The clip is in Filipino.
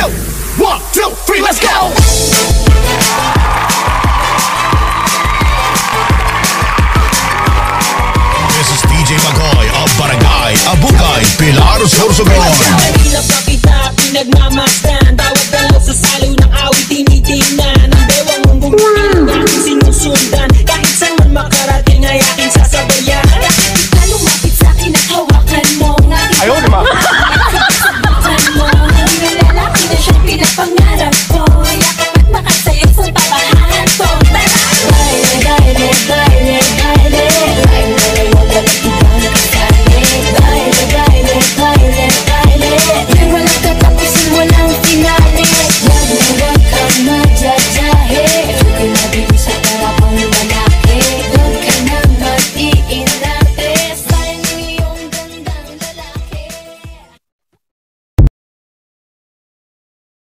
1, 2, 3, let's go! This is DJ Magoy of Barangay Abugay, Pilar, Sorsogon. Mahirap pa kita pinagmamasdan.